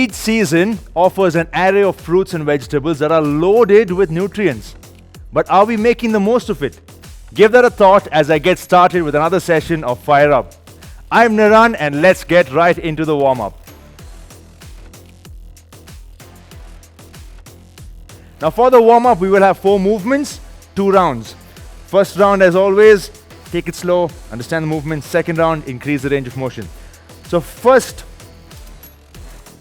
Each season offers an array of fruits and vegetables that are loaded with nutrients. But are we making the most of it? Give that a thought as I get started with another session of Fire Up. I'm Niran and let's get right into the warm-up. Now for the warm-up, we will have 4 movements, 2 rounds. First round, as always, take it slow, understand the movement. Second round, increase the range of motion. So first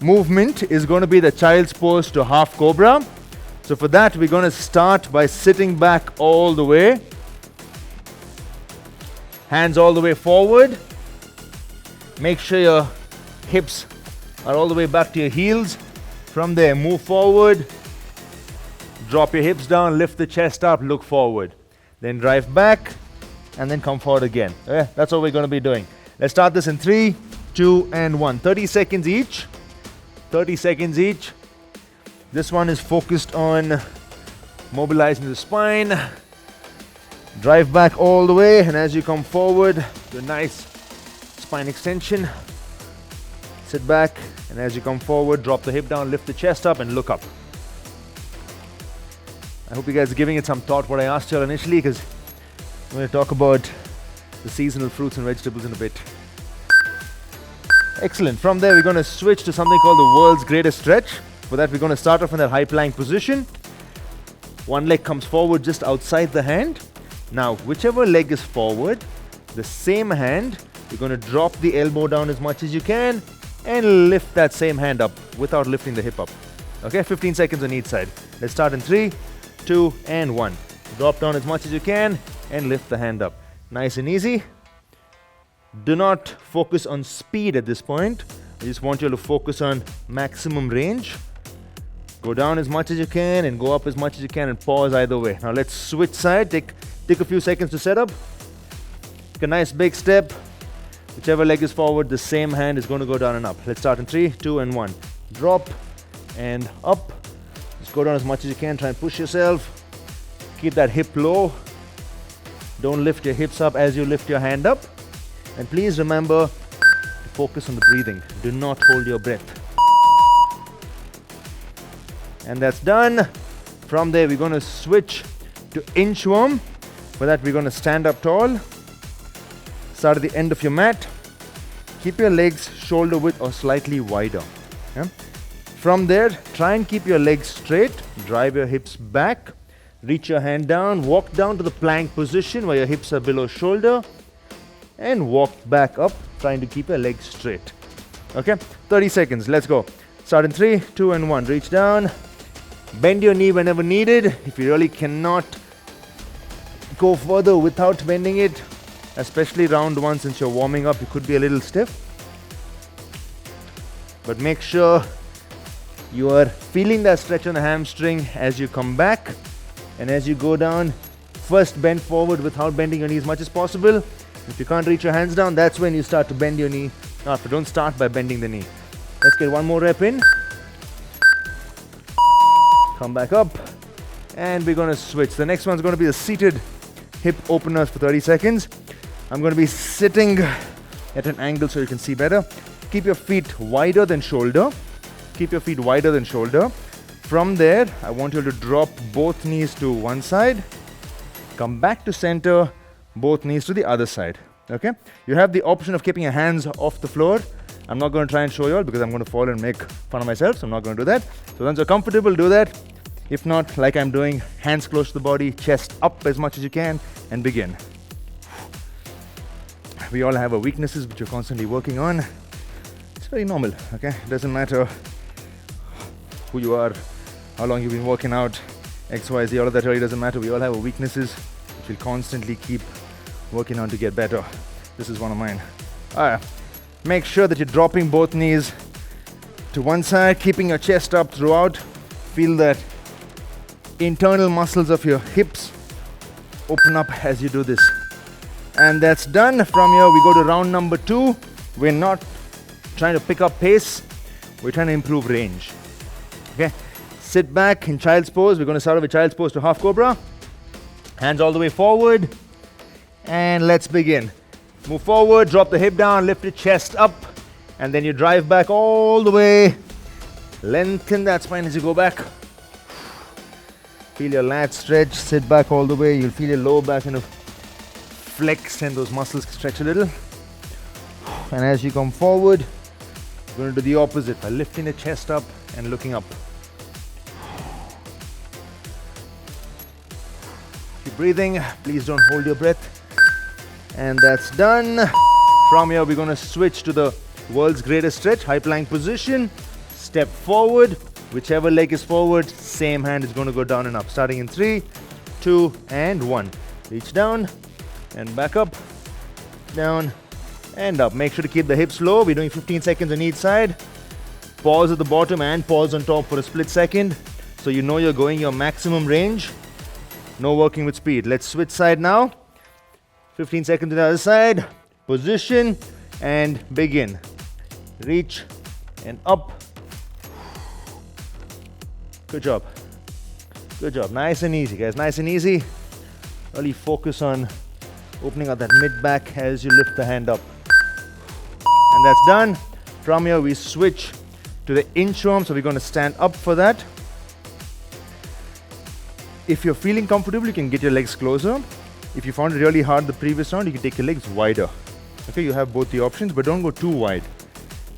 movement is going to be the child's pose to half cobra. So for that, we're going to start by sitting back all the way. Hands all the way forward. Make sure your hips are all the way back to your heels. From there, move forward. Drop your hips down, lift the chest up, look forward. Then drive back, and then come forward again. That's what we're going to be doing. Let's start this in 3, 2, and 1. 30 seconds each. 30 seconds each. This one is focused on mobilizing the spine. Drive back all the way, and as you come forward, do a nice spine extension. Sit back, and as you come forward, drop the hip down, lift the chest up, and look up. I hope you guys are giving it some thought what I asked you initially, because I'm going to talk about the seasonal fruits and vegetables in a bit. Excellent. From there, we're going to switch to something called the world's greatest stretch. For that, we're going to start off in that high plank position. One leg comes forward just outside the hand. Now, whichever leg is forward, the same hand, you're going to drop the elbow down as much as you can and lift that same hand up without lifting the hip up. Okay, 15 seconds on each side. Let's start in 3, 2, and 1. Drop down as much as you can and lift the hand up. Nice and easy. Do not focus on speed at this point. I just want you to focus on maximum range. Go down as much as you can and go up as much as you can and pause either way. Now let's switch side. Take a few seconds to set up. Take a nice big step. Whichever leg is forward, the same hand is going to go down and up. Let's start in 3, 2, and 1. Drop and up. Just go down as much as you can. Try and push yourself. Keep that hip low. Don't lift your hips up as you lift your hand up. And please remember to focus on the breathing. Do not hold your breath. And that's done. From there, we're going to switch to inchworm. For that, we're going to stand up tall. Start at the end of your mat. Keep your legs shoulder width or slightly wider. Yeah? From there, try and keep your legs straight. Drive your hips back. Reach your hand down. Walk down to the plank position where your hips are below shoulder. And walk back up, trying to keep your legs straight. Okay, 30 seconds, let's go. Start in 3, 2, and 1. Reach down. Bend your knee whenever needed. If you really cannot go further without bending it, especially round 1 since you're warming up, you could be a little stiff. But make sure you are feeling that stretch on the hamstring as you come back. And as you go down, first bend forward without bending your knee as much as possible. If you can't reach your hands down, that's when you start to bend your knee. Don't start by bending the knee. Let's get one more rep in. Come back up. And we're going to switch. The next one's going to be the seated hip openers for 30 seconds. I'm going to be sitting at an angle so you can see better. Keep your feet wider than shoulder. Keep your feet wider than shoulder. From there, I want you to drop both knees to one side. Come back to center. Both knees to the other side. Okay, you have the option of keeping your hands off the floor. I'm not going to try and show you all because I'm going to fall and make fun of myself, so I'm not going to do that. So once you're comfortable, do that. If not, like I'm doing, hands close to the body, chest up as much as you can, and begin. We all have our weaknesses which we're constantly working on. It's very normal. Okay, it doesn't matter who you are, how long you've been working out, X, Y, Z, all of that really doesn't matter. We all have our weaknesses which we'll constantly keep working on to get better. This is one of mine. Alright, make sure that you're dropping both knees to one side, keeping your chest up throughout. Feel that internal muscles of your hips open up as you do this. And that's done. From here we go to round number 2. We're not trying to pick up pace, we're trying to improve range. Okay, sit back in child's pose. We're going to start with child's pose to half cobra. Hands all the way forward. And let's begin. Move forward, drop the hip down, lift the chest up, and then you drive back all the way Lengthen that spine as you go back. Feel your lats stretch, sit back all the way. You'll feel your lower back kind of flex and those muscles stretch a little. And as you come forward, you're going to do the opposite by lifting the chest up and looking up. Keep breathing. Please don't hold your breath. And that's done. From here, we're going to switch to the world's greatest stretch, high plank position. Step forward. Whichever leg is forward, same hand is going to go down and up. Starting in 3, 2, and 1. Reach down and back up, down and up. Make sure to keep the hips low. We're doing 15 seconds on each side. Pause at the bottom and pause on top for a split second, so you know you're going your maximum range. No working with speed. Let's switch side now. 15 seconds to the other side. Position and begin. Reach and up. Good job. Good job. Nice and easy, guys. Nice and easy. Really focus on opening up that mid back as you lift the hand up. And that's done. From here, we switch to the inchworm. So we're going to stand up for that. If you're feeling comfortable, you can get your legs closer. If you found it really hard the previous round, you can take your legs wider. Okay, you have both the options, but don't go too wide.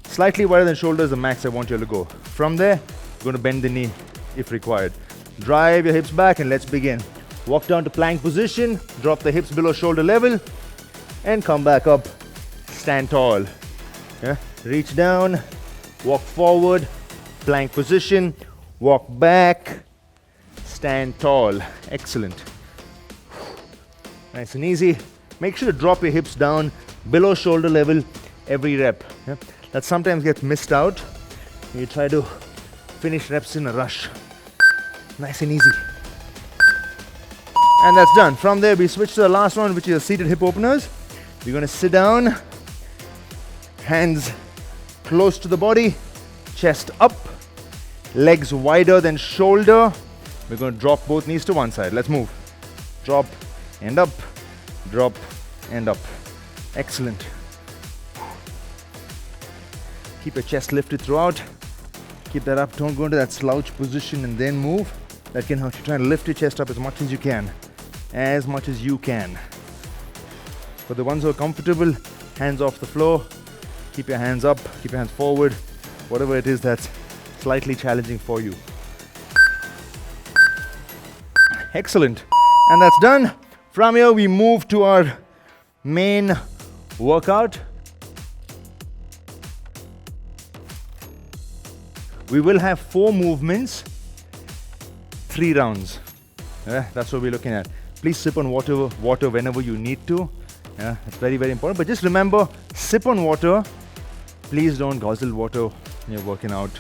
Slightly wider than shoulder is the max I want you to go. From there, you're going to bend the knee if required. Drive your hips back and let's begin. Walk down to plank position, drop the hips below shoulder level, and come back up. Stand tall. Yeah. Reach down, walk forward, plank position, walk back, stand tall. Excellent. Nice and easy. Make sure to drop your hips down below shoulder level every rep. Yeah. That sometimes gets missed out. You try to finish reps in a rush. Nice and easy. And that's done. From there, we switch to the last one, which is seated hip openers. We're going to sit down, hands close to the body, chest up, legs wider than shoulder. We're going to drop both knees to one side. Let's move. Drop and up, drop and up. Excellent. Keep your chest lifted throughout. Keep that up. Don't go into that slouch position and then move. That can hurt you. Try to lift your chest up as much as you can. As much as you can. For the ones who are comfortable, hands off the floor. Keep your hands up. Keep your hands forward. Whatever it is that's slightly challenging for you. Excellent. And that's done. From here, we move to our main workout. We will have 4 movements, 3 rounds. That's what we're looking at. Please sip on water whenever you need to. Yeah, it's very, very important. But just remember, sip on water. Please don't guzzle water when you're working out,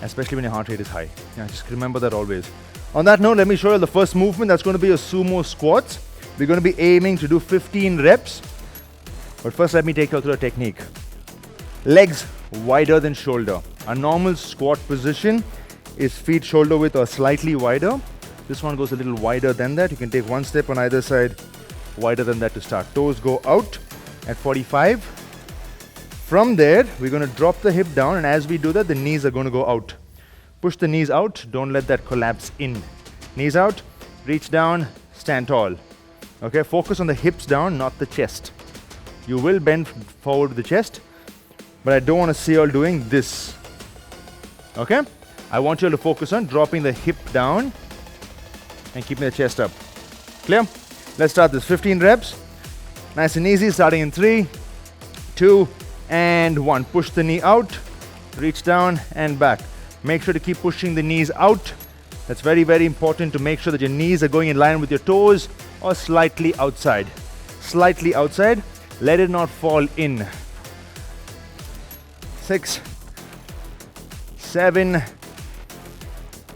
especially when your heart rate is high. Yeah, just remember that always. On that note, let me show you the first movement. That's going to be a sumo squats. We're going to be aiming to do 15 reps. But first, let me take you through a technique. Legs wider than shoulder. A normal squat position is feet shoulder width or slightly wider. This one goes a little wider than that. You can take one step on either side, wider than that to start. Toes go out at 45. From there, we're going to drop the hip down, and as we do that, the knees are going to go out. Push the knees out. Don't let that collapse in. Knees out, reach down, stand tall. Okay, focus on the hips down, not the chest. You will bend forward with the chest, but I don't want to see you all doing this. Okay? I want you all to focus on dropping the hip down and keeping the chest up. Clear? Let's start this. 15 reps. Nice and easy. Starting in 3, 2, and 1. Push the knee out. Reach down and back. Make sure to keep pushing the knees out. That's very, very important to make sure that your knees are going in line with your toes or slightly outside. Slightly outside. Let it not fall in. 6, 7,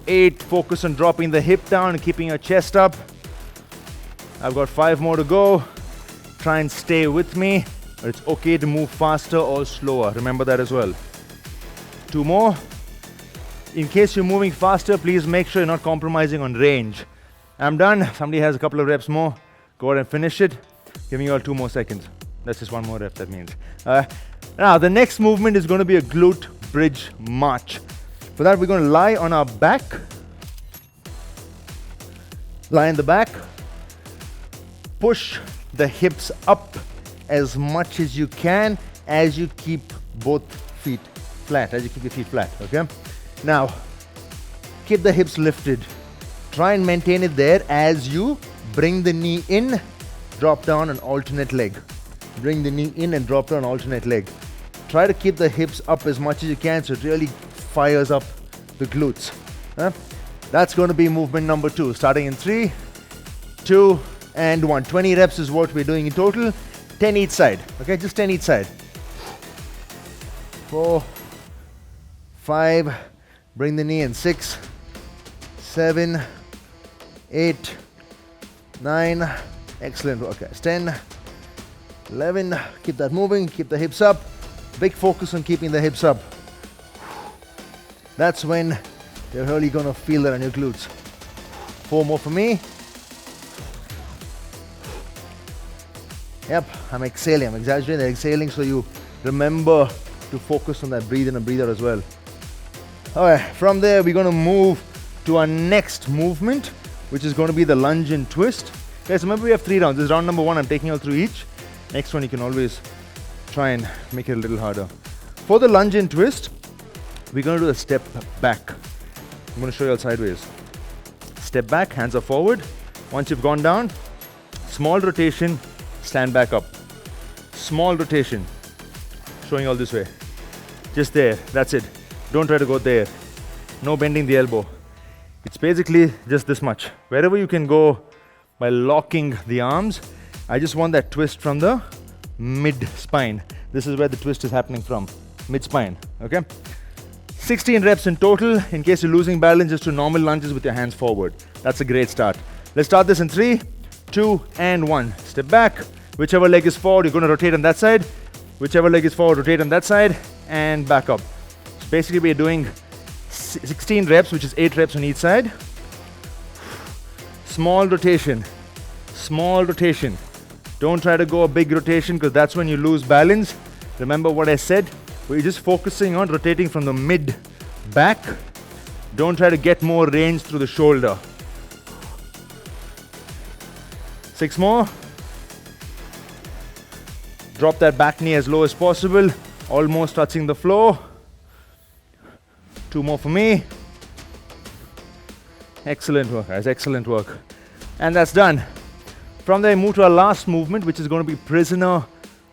8. Focus on dropping the hip down and keeping your chest up. I've got 5 more to go. Try and stay with me, but it's okay to move faster or slower. Remember that as well. 2 more. In case you're moving faster, please make sure you're not compromising on range. I'm done. Somebody has a couple of reps more. Go ahead and finish it. Giving you all 2 more seconds. That's just 1 more rep, that means. Now, the next movement is going to be a glute bridge march. For that, we're going to lie on our back. Lie in the back. Push the hips up as much as you can as you keep both feet flat, as you keep your feet flat, okay? Now, keep the hips lifted. Try and maintain it there as you bring the knee in, drop down an alternate leg. Bring the knee in and drop down alternate leg. Try to keep the hips up as much as you can so it really fires up the glutes. That's going to be movement number 2, starting in 3, 2, and 1. 20 reps is what we're doing in total. 10 each side, okay? Just 10 each side. 4, 5, bring the knee in. 6, 7, 8, 9, excellent work guys. 10, 11, keep that moving, keep the hips up. Big focus on keeping the hips up. That's when you're really going to feel that on your glutes. 4 more for me. Yep, I'm exhaling, I'm exaggerating, exhaling so you remember to focus on that breathe in and breathe out as well. Alright, from there we're going to move to our next movement, which is going to be the lunge and twist. Guys, remember we have 3 rounds. This is round number 1, I'm taking you all through each. Next one you can always try and make it a little harder. For the lunge and twist, we're going to do a step back. I'm going to show you all sideways. Step back, hands are forward. Once you've gone down, small rotation, stand back up. Small rotation. Showing all this way. Just there, that's it. Don't try to go there. No bending the elbow. It's basically just this much. Wherever you can go by locking the arms, I just want that twist from the mid-spine. This is where the twist is happening from, mid-spine, okay? 16 reps in total. In case you're losing balance, just do normal lunges with your hands forward. That's a great start. Let's start this in 3, 2, and 1. Step back. Whichever leg is forward, you're going to rotate on that side. Whichever leg is forward, rotate on that side, and back up. So basically, we're doing 16 reps, which is 8 reps on each side. Small rotation. Small rotation. Don't try to go a big rotation because that's when you lose balance. Remember what I said? We're just focusing on rotating from the mid back. Don't try to get more range through the shoulder. 6 more. Drop that back knee as low as possible, almost touching the floor. 2 more for me. Excellent work, guys, excellent work. And that's done. From there, move to our last movement, which is going to be prisoner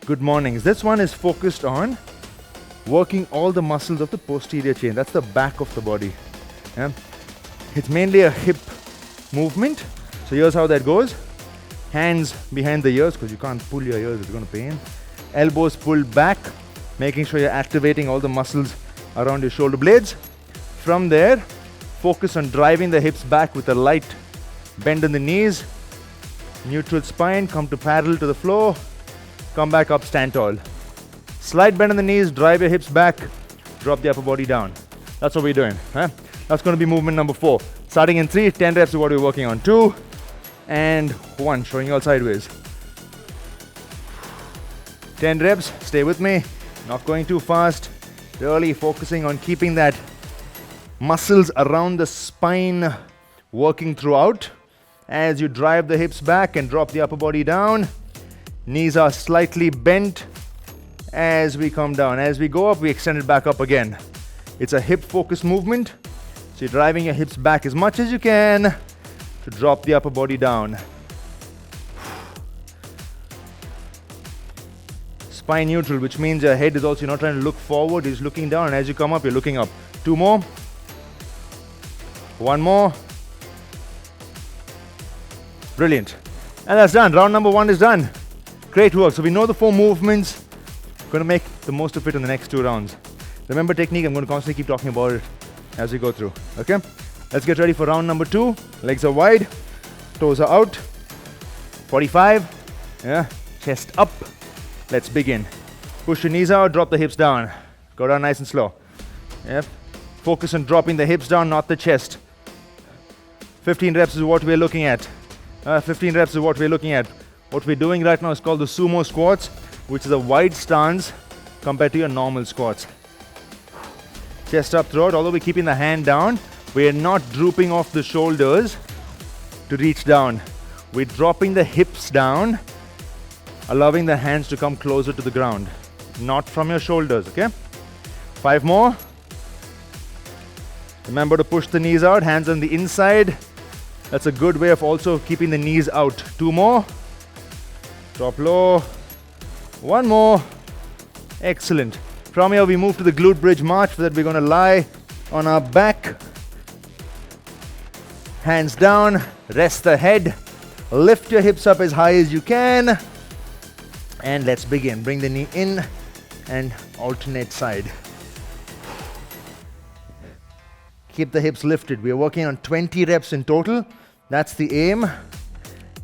good mornings. This one is focused on working all the muscles of the posterior chain. That's the back of the body. Yeah? It's mainly a hip movement. So here's how that goes. Hands behind the ears, because you can't pull your ears, it's going to pain. Elbows pulled back, making sure you're activating all the muscles around your shoulder blades. From there, focus on driving the hips back with a light bend in the knees. Neutral spine, come to parallel to the floor. Come back up, stand tall. Slight bend in the knees, drive your hips back, drop the upper body down. That's what we're doing. That's going to be movement number 4. Starting in 3, 10 reps is what we're working on. 2 and 1, showing you all sideways. 10 reps, stay with me, not going too fast. Really focusing on keeping that muscles around the spine working throughout. As you drive the hips back and drop the upper body down. Knees are slightly bent as we come down. As we go up, we extend it back up again. It's a hip focused movement. So you're driving your hips back as much as you can to drop the upper body down. Spine neutral, which means your head is also not trying to look forward, it's looking down, and as you come up, you're looking up. 2 more. 1 more. Brilliant. And that's done. Round number 1 is done. Great work. So we know the 4 movements. Going to make the most of it in the next 2 rounds. Remember technique, I'm going to constantly keep talking about it as we go through. Okay? Let's get ready for round number 2. Legs are wide. Toes are out. 45. Yeah. Chest up. Let's begin. Push your knees out, drop the hips down. Go down nice and slow. Yep. Focus on dropping the hips down, not the chest. 15 reps is what we're looking at. 15 reps is what we're looking at. What we're doing right now is called the sumo squats, which is a wide stance compared to your normal squats. Chest up throughout, although we're keeping the hand down, we're not drooping off the shoulders to reach down. We're dropping the hips down, allowing the hands to come closer to the ground, not from your shoulders, okay? 5 more. Remember to push the knees out, hands on the inside. That's a good way of also keeping the knees out. 2 more. Drop low. 1 more. Excellent. From here we move to the glute bridge march. For that we're going to lie on our back. Hands down. Rest the head. Lift your hips up as high as you can. And let's begin. Bring the knee in and alternate side. Keep the hips lifted. We are working on 20 reps in total. That's the aim.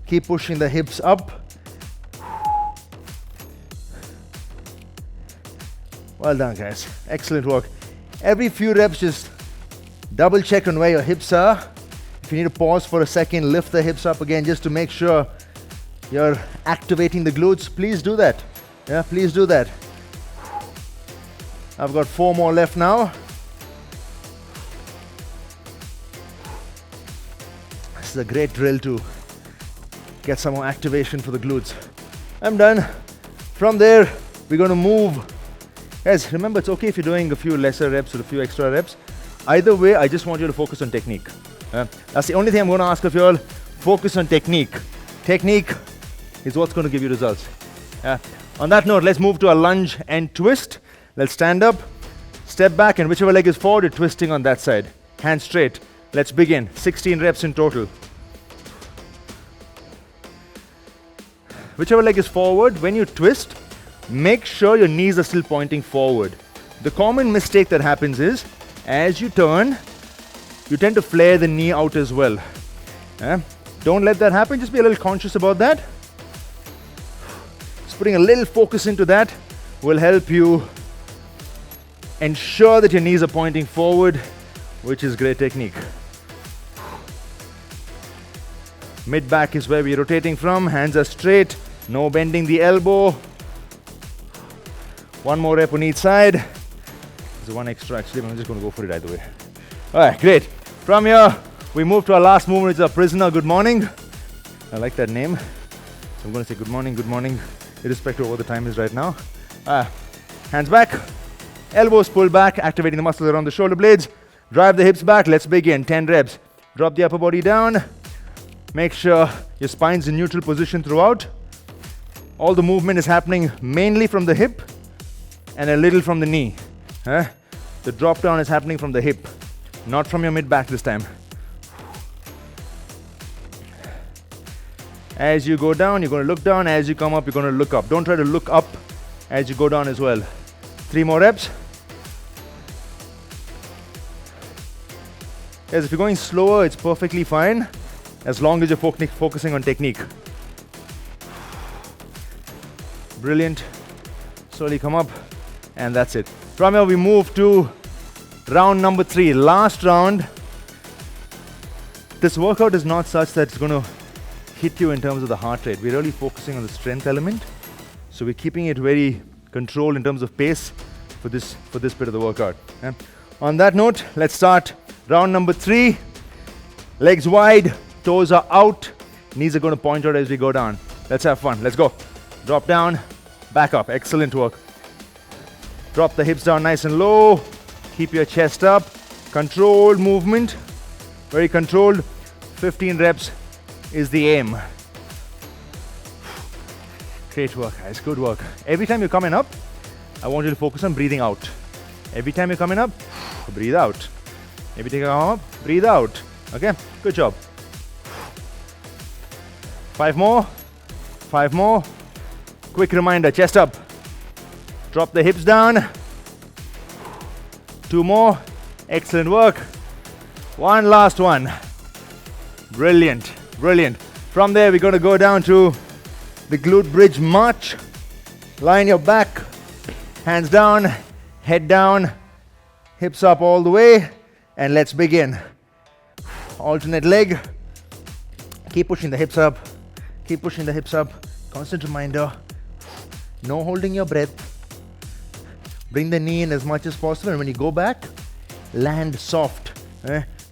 Keep pushing the hips up. Well done, guys. Excellent work. Every few reps, just double check on where your hips are. If you need to pause for a second, lift the hips up again just to make sure you're activating the glutes. Please do that. Yeah, please do that. I've got 4 more left now. This is a great drill to get some more activation for the glutes. I'm done. From there, we're going to move. Guys, remember, it's okay if you're doing a few lesser reps or a few extra reps. Either way, I just want you to focus on technique. That's the only thing I'm going to ask of you all. Focus on technique. Technique is what's going to give you results. On that note, let's move to a lunge and twist. Let's stand up, step back, and whichever leg is forward, you're twisting on that side. Hands straight. Let's begin. 16 reps in total. Whichever leg is forward, when you twist, make sure your knees are still pointing forward. The common mistake that happens is, as you turn, you tend to flare the knee out as well. Don't let that happen. Just be a little conscious about that. Just putting a little focus into that will help you ensure that your knees are pointing forward, which is great technique. Mid back is where we're rotating from. Hands are straight. No bending the elbow. 1 more rep on each side. There's 1 extra actually, but I'm just going to go for it either way. Alright, great. From here, we move to our last movement, which is our prisoner. Good morning. I like that name. So I'm going to say good morning, irrespective of what the time is right now. Hands back. Elbows pull back, activating the muscles around the shoulder blades. Drive the hips back. Let's begin. 10 reps. Drop the upper body down. Make sure your spine's in neutral position throughout. All the movement is happening mainly from the hip and a little from the knee. The drop down is happening from the hip, not from your mid back this time. As you go down, you're going to look down. As you come up, you're going to look up. Don't try to look up as you go down as well. 3 more reps. Guys, if you're going slower, it's perfectly fine as long as you're focusing on technique. Brilliant. Slowly come up, and that's it. From here, we move to round number 3, last round. This workout is not such that it's going to hit you in terms of the heart rate. We're really focusing on the strength element, so we're keeping it very controlled in terms of pace for this bit of the workout. On that note, let's start round number 3. Legs wide, toes are out, knees are going to point out as we go down. Let's have fun. Let's go. Drop down, back up. Excellent work. Drop the hips down nice and low. Keep your chest up. Controlled movement. Very controlled. 15 reps is the aim. Great work, guys. Good work. Every time you're coming up, I want you to focus on breathing out. Every time you're coming up, breathe out. Every time you come up, breathe out. Okay? Good job. 5 more. 5 more. Quick reminder, chest up. Drop the hips down. 2 more. Excellent work. 1 last one. Brilliant. Brilliant. From there, we're going to go down to the glute bridge march. Lie on your back. Hands down. Head down. Hips up all the way. And let's begin. Alternate leg. Keep pushing the hips up. Keep pushing the hips up. Constant reminder. No holding your breath. Bring the knee in as much as possible. And when you go back, land soft.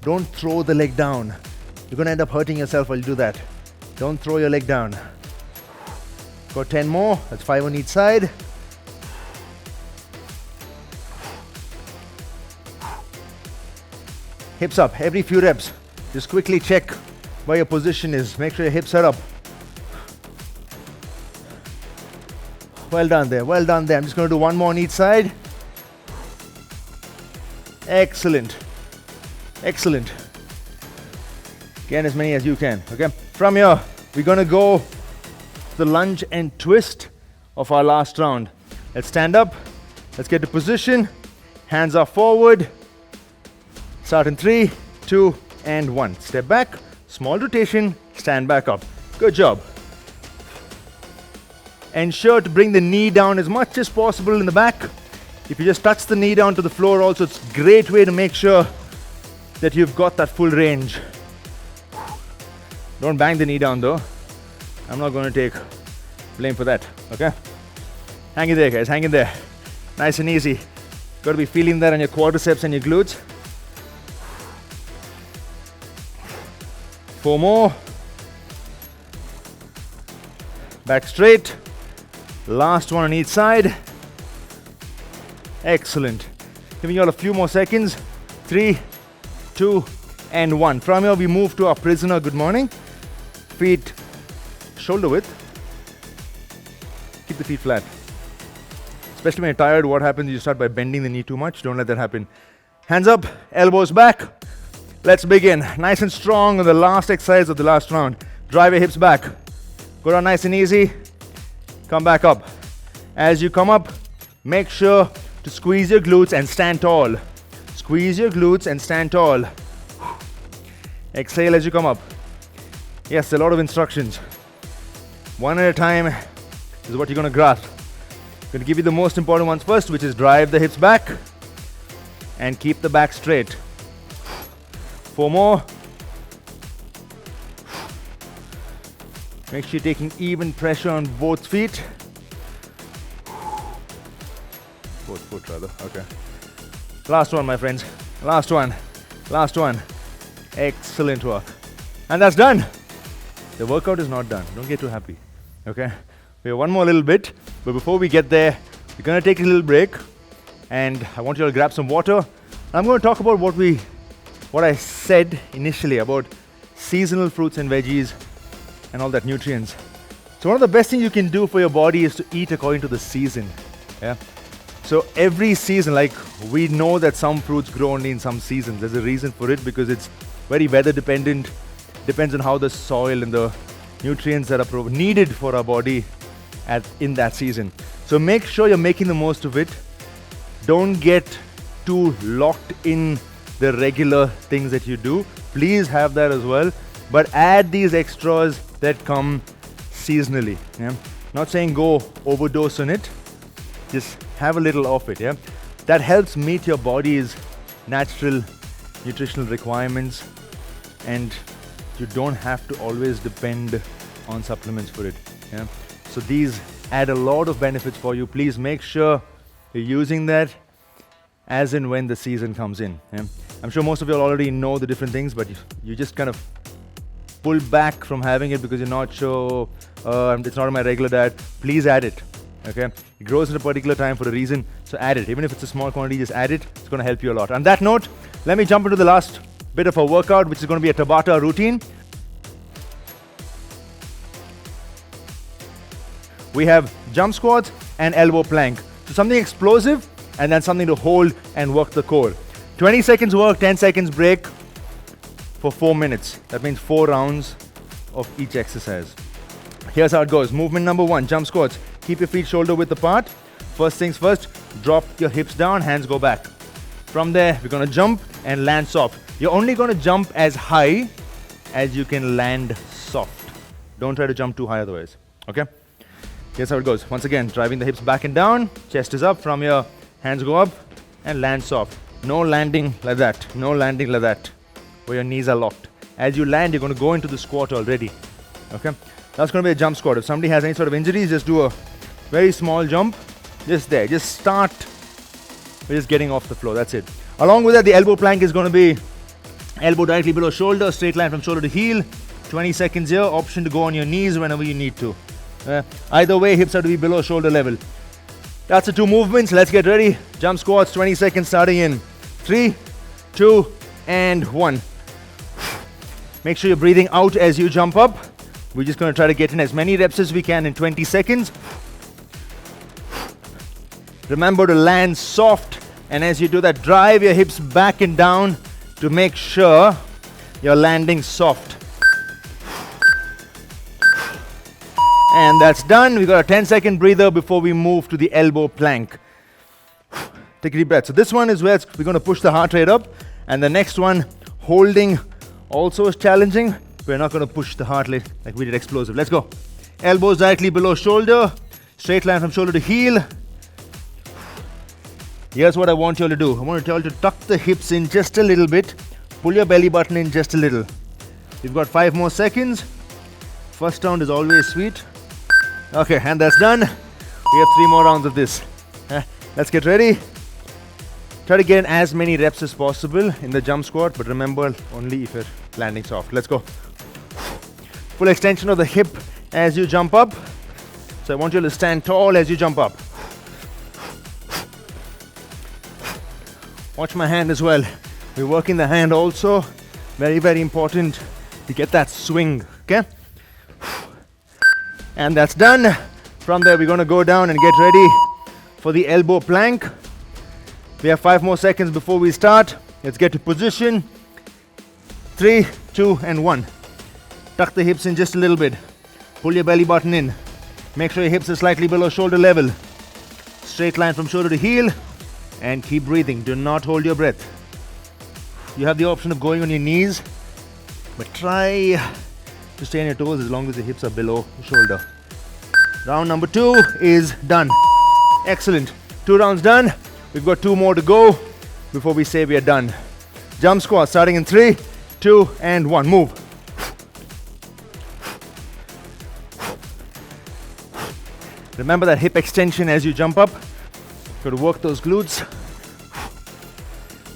Don't throw the leg down. You're going to end up hurting yourself while you do that. Don't throw your leg down. Got 10 more. That's 5 on each side. Hips up every few reps. Just quickly check where your position is. Make sure your hips are up. Well done there. Well done there. I'm just going to do one more on each side. Excellent. Excellent. Again, as many as you can. Okay. From here, we're going to go to the lunge and twist of our last round. Let's stand up. Let's get to position. Hands are forward. Start in 3, 2, and 1. Step back. Small rotation. Stand back up. Good job. Ensure to bring the knee down as much as possible in the back. If you just touch the knee down to the floor also, it's a great way to make sure that you've got that full range. Don't bang the knee down though. I'm not going to take blame for that, okay? Hang in there, guys, hang in there. Nice and easy. Got to be feeling that on your quadriceps and your glutes. 4 more. Back straight. Last one on each side. Excellent. Giving you all a few more seconds. 3, 2, and 1. From here we move to our prisoner good morning. Feet shoulder width. Keep the feet flat. Especially when you're tired, what happens? You start by bending the knee too much. Don't let that happen. Hands up, elbows back. Let's begin. Nice and strong on the last exercise of the last round. Drive your hips back. Go down nice and easy. Come back up. As you come up, make sure to squeeze your glutes and stand tall. Squeeze your glutes and stand tall. Exhale as you come up. Yes, a lot of instructions. One at a time is what you're going to grasp. I'm going to give you the most important ones first, which is drive the hips back and keep the back straight. 4 more. Make sure you're taking even pressure on both feet. Both foot rather, okay. Last one, my friends. Last one. Last one. Excellent work. And that's done. The workout is not done. Don't get too happy, okay? We have one more little bit, but before we get there, we're gonna take a little break and I want you all to grab some water. I'm gonna talk about what I said initially about seasonal fruits and veggies and all that nutrients. So one of the best things you can do for your body is to eat according to the season. Yeah. So every season, like we know that some fruits grow only in some seasons. There's a reason for it because it's very weather dependent. Depends on how the soil and the nutrients that are needed for our body in that season. So make sure you're making the most of it. Don't get too locked in the regular things that you do. Please have that as well, but add these extras that come seasonally. Yeah? Not saying go overdose on it, just have a little of it. Yeah? That helps meet your body's natural nutritional requirements and you don't have to always depend on supplements for it. Yeah? So these add a lot of benefits for you. Please make sure you're using that as and when the season comes in. Yeah? I'm sure most of you already know the different things, but you just kind of pull back from having it because you're not sure, it's not on my regular diet. Please add it. Okay? It grows at a particular time for a reason, so add it. Even if it's a small quantity, just add it. It's going to help you a lot. On that note, let me jump into the last bit of a workout, which is going to be a Tabata routine. We have jump squats and elbow plank. So something explosive and then something to hold and work the core. 20 seconds work, 10 seconds break for 4 minutes. That means 4 rounds of each exercise. Here's how it goes. Movement number 1, jump squats. Keep your feet shoulder width apart. First things first, drop your hips down, hands go back. From there, we're going to jump and land soft. You're only going to jump as high as you can land soft. Don't try to jump too high otherwise. Okay? Here's how it goes. Once again, driving the hips back and down. Chest is up. From here, hands go up and land soft. No landing like that. No landing like that, where your knees are locked. As you land, you're going to go into the squat already. Okay? That's going to be a jump squat. If somebody has any sort of injuries, just do a very small jump. Just there. Just start. We're just getting off the floor. That's it. Along with that, the elbow plank is going to be elbow directly below shoulder, straight line from shoulder to heel. 20 seconds here, option to go on your knees whenever you need to. Either way, hips have to be below shoulder level. That's the 2 movements. Let's get ready. Jump squats, 20 seconds starting in 3, 2, and 1. Make sure you're breathing out as you jump up. We're just going to try to get in as many reps as we can in 20 seconds. Remember to land soft, and as you do that, drive your hips back and down to make sure you're landing soft. And that's done. We got a 10-second breather before we move to the elbow plank. Take a deep breath. So this one is where we're going to push the heart rate up, and the next one, holding, also is challenging. We're not going to push the heart rate like we did explosive. Let's go. Elbows directly below shoulder, straight line from shoulder to heel. Here's what I want you all to do. I want you all to tuck the hips in just a little bit, pull your belly button in just a little. We've got 5 more seconds. First round is always sweet. Okay, and that's done. We have 3 more rounds of this. Let's get ready. Try to get in as many reps as possible in the jump squat, but remember, only if you're landing soft. Let's go. Full extension of the hip as you jump up. So I want you to stand tall as you jump up. Watch my hand as well. We're working the hand also. Very, very important to get that swing, okay? And that's done. From there, we're going to go down and get ready for the elbow plank. We have 5 more seconds before we start. Let's get to position. 3, 2, and 1. Tuck the hips in just a little bit. Pull your belly button in. Make sure your hips are slightly below shoulder level. Straight line from shoulder to heel. And keep breathing. Do not hold your breath. You have the option of going on your knees, but try to stay on your toes as long as the hips are below the shoulder. Round number 2 is done. Excellent. 2 rounds done. We've got 2 more to go before we say we are done. Jump squat starting in 3, 2, and 1. Move. Remember that hip extension as you jump up. Got to work those glutes.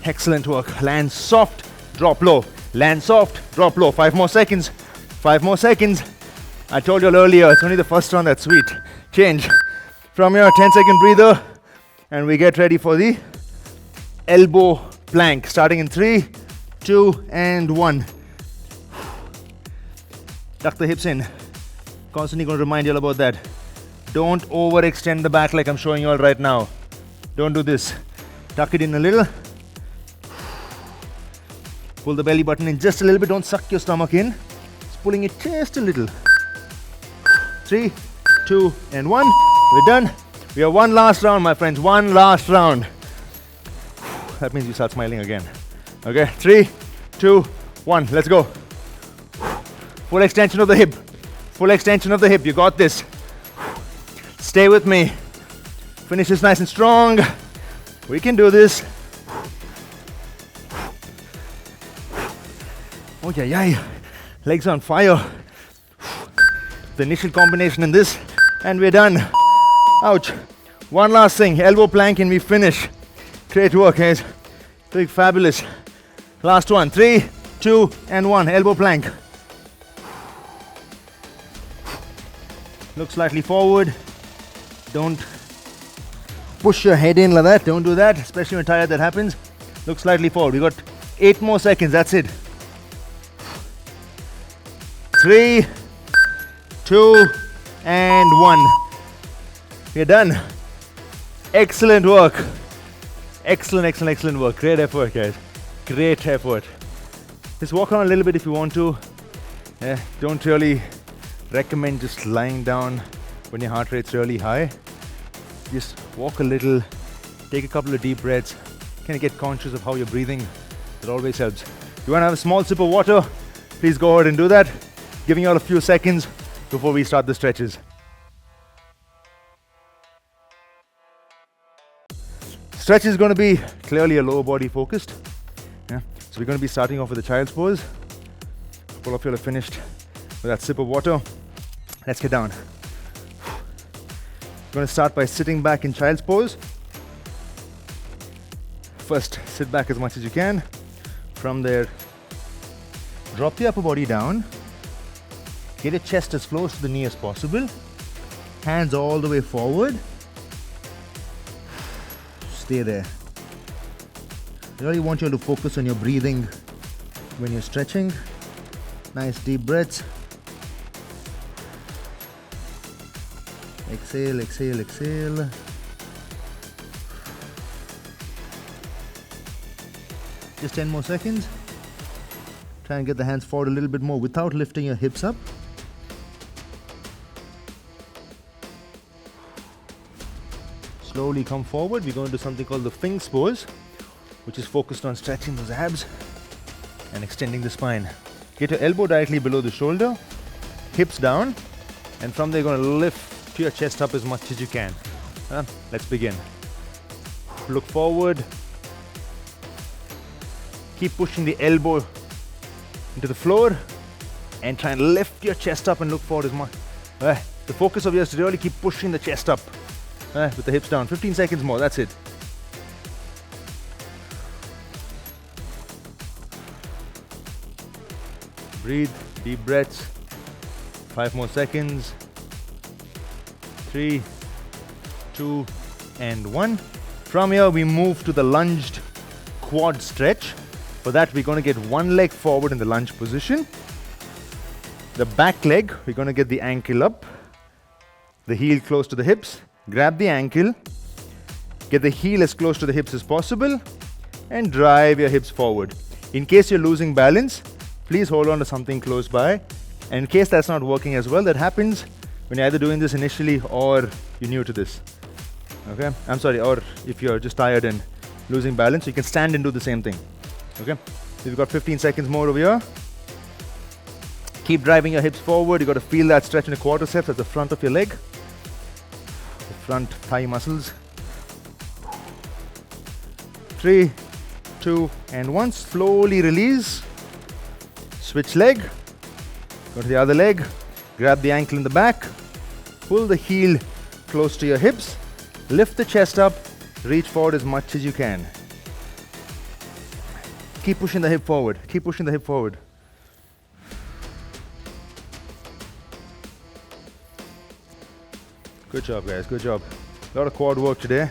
Excellent work. Land soft, drop low. Land soft, drop low. 5 more seconds. 5 more seconds. I told you all earlier, it's only the first round that's sweet. Change. From your 10-second breather, and we get ready for the elbow plank. Starting in 3, 2, and 1. Tuck the hips in. Constantly going to remind you all about that. Don't overextend the back like I'm showing you all right now. Don't do this. Tuck it in a little. Pull the belly button in just a little bit. Don't suck your stomach in. Just pulling it just a little. 3, 2, and 1. We're done. We have 1 last round, my friends. 1 last round. That means you start smiling again. Okay, 3, 2, 1. Let's go. Full extension of the hip. Full extension of the hip. You got this. Stay with me. Finish this nice and strong. We can do this. Oh yeah, yeah. Legs on fire. The initial combination in this, and we're done. Ouch. 1 last thing. Elbow plank, and we finish. Great work, guys. Doing fabulous. Last one. 3, 2, and 1. Elbow plank. Look slightly forward. Don't push your head in like that. Don't do that, especially when tired. That happens. Look slightly forward. We got 8 more seconds. That's it. 3, 2, and 1. We're done. Excellent work. Excellent work. Great effort, guys. Great effort. Just walk around a little bit if you want to. Don't really recommend just lying down when your heart rate's really high. Just walk a little, take a couple of deep breaths, kind of get conscious of how you're breathing. It always helps. If you want to have a small sip of water, please go ahead and do that. Giving you all a few seconds before we start the stretches. Stretch is going to be clearly a lower body focused. So we're going to be starting off with the child's pose. All of you are finished with that sip of water. Let's get down. Going to start by sitting back in child's pose. first sit back as much as you can. From there, drop the upper body down. Get your chest as close to the knee as possible. Hands all the way forward. Stay there. I really want you to focus on your breathing when you're stretching. Nice deep breaths. Exhale, exhale, exhale. Just 10 more seconds. Try and get the hands forward a little bit more without lifting your hips up. Slowly come forward. We're going to do something called the Sphinx pose, which is focused on stretching those abs and extending the spine. Get your elbow directly below the shoulder, hips down, and from there you're going to lift your chest up as much as you can. Let's begin. Look forward. Keep pushing the elbow into the floor and try and lift your chest up and look forward as much. The focus of yours is to really keep pushing the chest up with the hips down. 15 seconds more, that's it. Breathe, deep breaths. 5 more seconds. 3, 2, and 1. From here we move to the lunged quad stretch. For that we're going to get one leg forward in the lunge position. The back leg, we're going to get the ankle up, the heel close to the hips. Grab the ankle, get the heel as close to the hips as possible, and drive your hips forward. In case you're losing balance, please hold on to something close by. And in case that's not working as well, that happens when you're either doing this initially or you're new to this. Okay? I'm sorry, or if you're just tired and losing balance, you can stand and do the same thing. Okay? So you've got 15 seconds more over here. Keep driving your hips forward. You've got to feel that stretch in the quadriceps at the front of your leg. The front thigh muscles. 3, 2, and 1. Slowly release. Switch leg. Go to the other leg. Grab the ankle in the back. Pull the heel close to your hips. Lift the chest up. Reach forward as much as you can. Keep pushing the hip forward. Keep pushing the hip forward. Good job, guys. Good job. A lot of quad work today.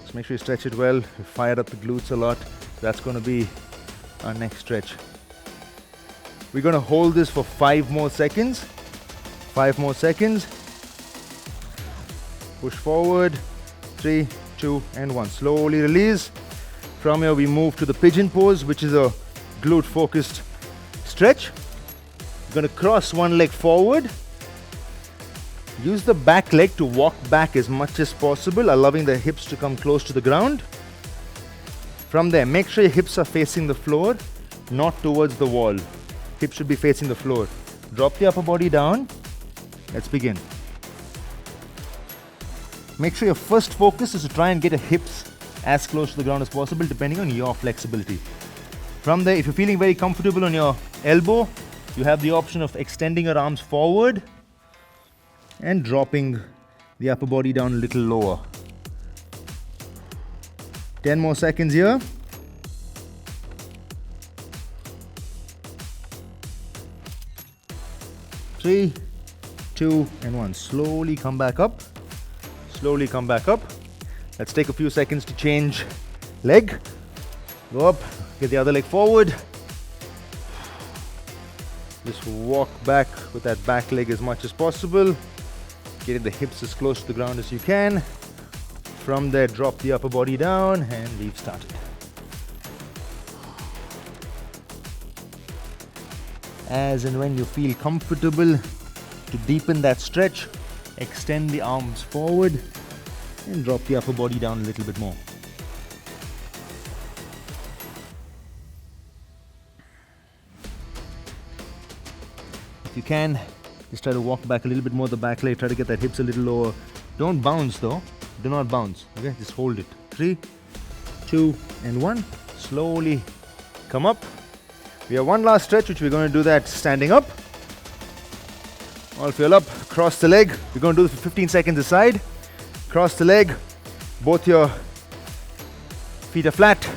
Just make sure you stretch it well. You fired up the glutes a lot. That's going to be our next stretch. We're going to hold this for 5 more seconds. 5 more seconds. Push forward. 3, 2, and 1. Slowly release. From here we move to the pigeon pose, which is a glute focused stretch. You're going to cross one leg forward. Use the back leg to walk back as much as possible, allowing the hips to come close to the ground. From there, make sure your hips are facing the floor, not towards the wall. Hips should be facing the floor. Drop the upper body down. Let's begin. Make sure your first focus is to try and get your hips as close to the ground as possible, depending on your flexibility. From there, if you're feeling very comfortable on your elbow, you have the option of extending your arms forward and dropping the upper body down a little lower. 10 more seconds here. Three, 2, and 1. Slowly come back up. Slowly come back up. Let's take a few seconds to change leg. Go up, get the other leg forward. Just walk back with that back leg as much as possible. Getting the hips as close to the ground as you can. From there, drop the upper body down, and we've started. As and when you feel comfortable, to deepen that stretch, extend the arms forward and drop the upper body down a little bit more. If you can, just try to walk back a little bit more the back leg, try to get that hips a little lower. Don't bounce though, do not bounce, okay? Just hold it. 3, 2, and 1. Slowly come up. We have one last stretch, which we're going to do that standing up. All feel up, cross the leg. We're going to do this for 15 seconds aside. Cross the leg, both your Feet are flat,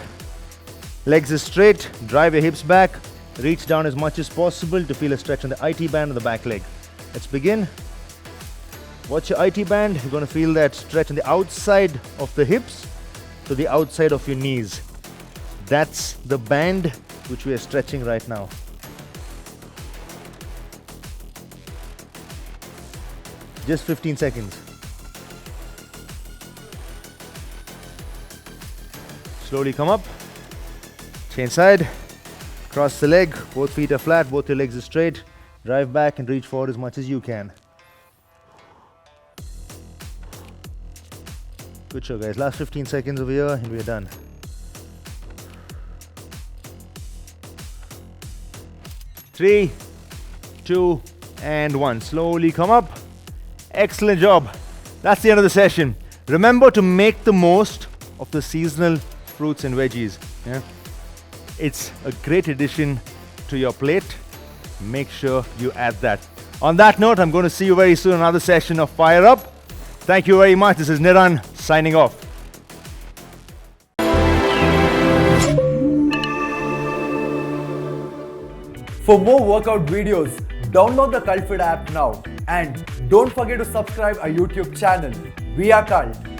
legs are straight, drive your hips back, reach down as much as possible to feel a stretch on the IT band and the back leg. Let's begin. Watch your IT band, you're going to feel that stretch on the outside of the hips to the outside of your knees. That's the band which we are stretching right now. Just 15 seconds. Slowly come up, change side, cross the leg, both feet are flat, both your legs are straight, drive back and reach forward as much as you can. Good show guys, last 15 seconds over here and we're done. Three, two, and one. Slowly come up. Excellent job. That's the end of the session. Remember to make the most of the seasonal fruits and veggies. Yeah? It's a great addition to your plate. Make sure you add that. On that note, I'm going to see you very soon in another session of Fire Up. Thank you very much. This is Niran signing off. For more workout videos, download the CultFit app now and don't forget to subscribe our YouTube channel. We are Cult.